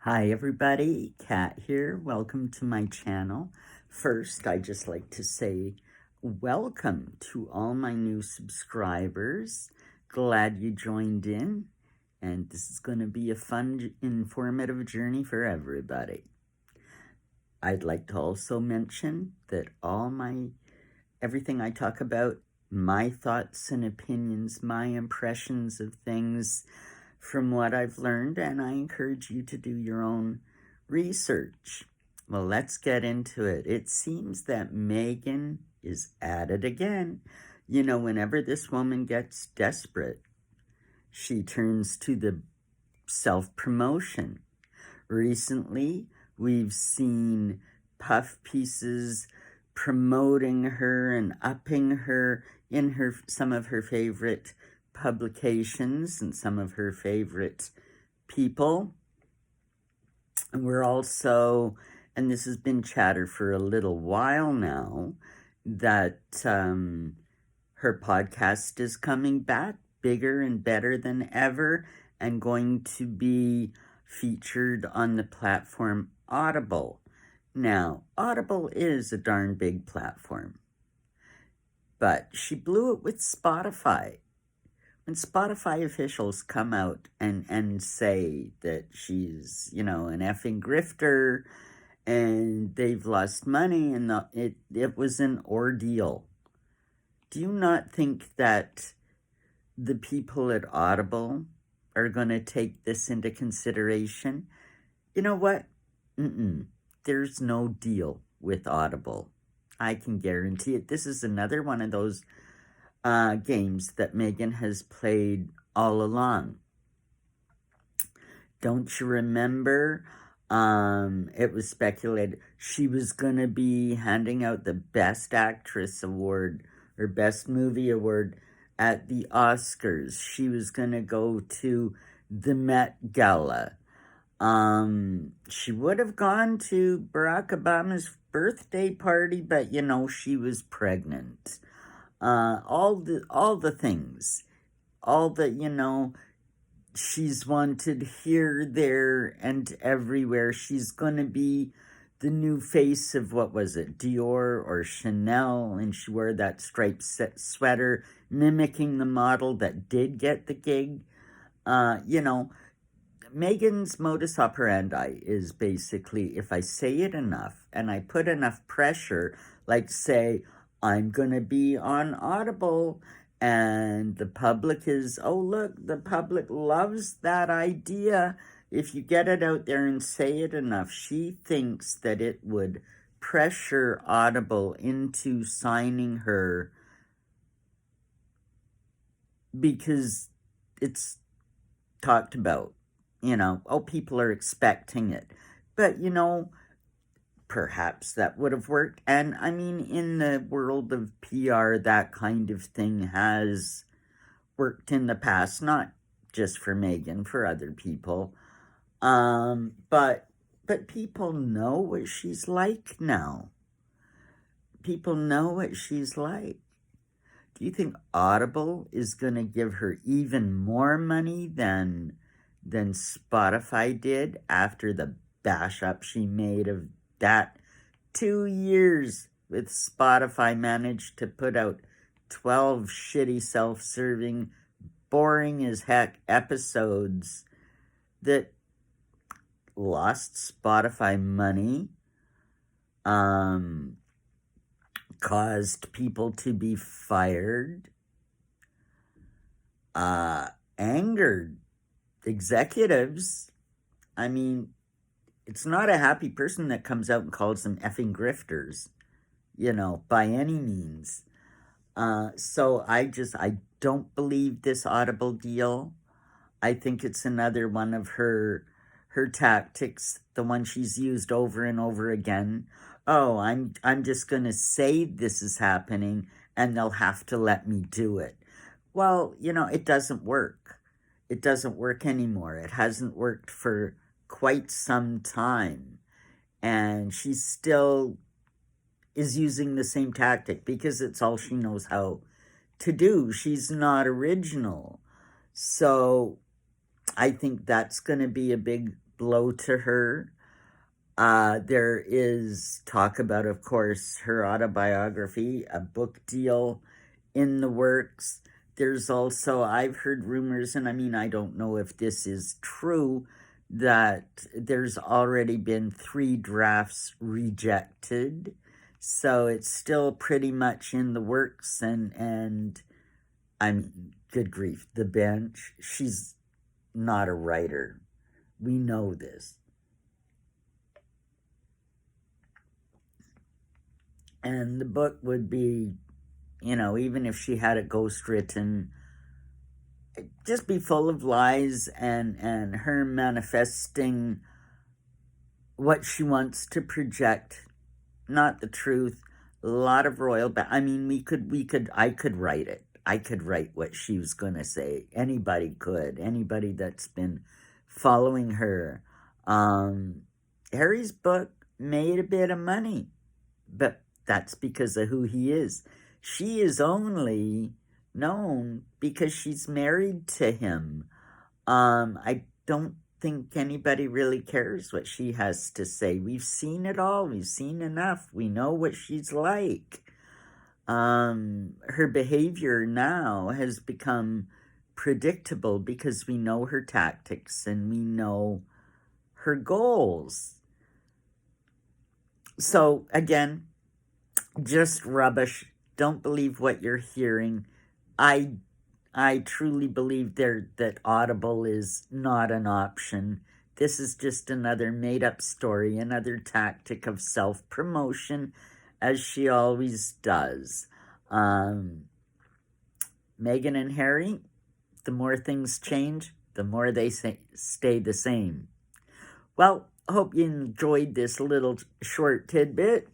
Hi everybody, Kat here. Welcome to my channel. First, I just like to say welcome to all my new subscribers. Glad you joined in, and this is going to be a fun, informative journey for everybody. I'd like to also mention that everything I talk about, my thoughts and opinions, my impressions of things, from what I've learned, and I encourage you to do your own research. Well, let's get into it. It seems that Meghan is at it again. You know, whenever this woman gets desperate, she turns to the self-promotion. Recently, we've seen puff pieces promoting her and upping her in some of her favorite publications and some of her favorite people. And we're also, and this has been chatter for a little while now, that her podcast is coming back bigger and better than ever and going to be featured on the platform Audible. Now, Audible is a darn big platform, but she blew it with Spotify. When Spotify officials come out and say that she's, an effing grifter and they've lost money and it was an ordeal, do you not think that the people at Audible are going to take this into consideration? You know what? There's no deal with Audible. I can guarantee it. This is another one of those games that Meghan has played all along. Don't you remember? It was speculated she was going to be handing out the Best Actress Award or Best Movie Award at the Oscars. She was going to go to the Met Gala. She would have gone to Barack Obama's birthday party, but, she was pregnant. All the things, all the, she's wanted here, there, and everywhere. She's going to be the new face of, what was it, Dior or Chanel, and she wore that striped sweater, mimicking the model that did get the gig. Meghan's modus operandi is basically, if I say it enough and I put enough pressure, like say, I'm going to be on Audible, and the public is, oh, look, the public loves that idea. If you get it out there and say it enough, she thinks that it would pressure Audible into signing her because it's talked about, people are expecting it. But, perhaps that would have worked. And I mean, in the world of PR, that kind of thing has worked in the past, not just for Meghan, for other people. But people know what she's like now. People know what she's like. Do you think Audible is going to give her even more money than Spotify did after the bash up she made of that? 2 years with Spotify managed to put out 12 shitty self-serving, boring as heck episodes that lost Spotify money, caused people to be fired, angered executives. I mean, it's not a happy person that comes out and calls them effing grifters, by any means. So I don't believe this Audible deal. I think it's another one of her tactics, the one she's used over and over again. Oh, I'm just going to say this is happening and they'll have to let me do it. Well, it doesn't work. It doesn't work anymore. It hasn't worked for quite some time. And she still is using the same tactic because it's all she knows how to do. She's not original. So I think that's going to be a big blow to her. There is talk about, of course, her autobiography, a book deal in the works. There's also, I've heard rumors, and I mean, I don't know if this is true, that there's already been 3 drafts rejected. So it's still pretty much in the works, and I mean, good grief, the bench, she's not a writer. We know this. And the book would be, you know, even if she had it ghostwritten, just be full of lies and her manifesting what she wants to project, not the truth. A lot of I mean, I could write it. I could write what she was going to say. Anybody could. Anybody that's been following her. Harry's book made a bit of money, but that's because of who he is. She is only known because she's married to him. I don't think anybody really cares what she has to say. We've seen it all. We've seen enough. We know what she's like. Her behavior now has become predictable because we know her tactics and we know her goals. So again, just rubbish. Don't believe what you're hearing. I truly believe that Audible is not an option. This is just another made-up story, another tactic of self-promotion, as she always does. Meghan and Harry, the more things change, the more they stay the same. Well, hope you enjoyed this little short tidbit.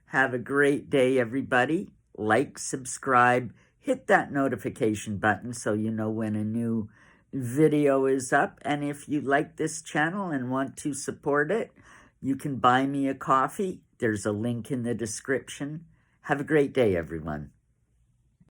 Have a great day, everybody. Like, subscribe, hit that notification button so you know when a new video is up. And if you like this channel and want to support it, you can buy me a coffee. There's a link in the description. Have a great day, everyone.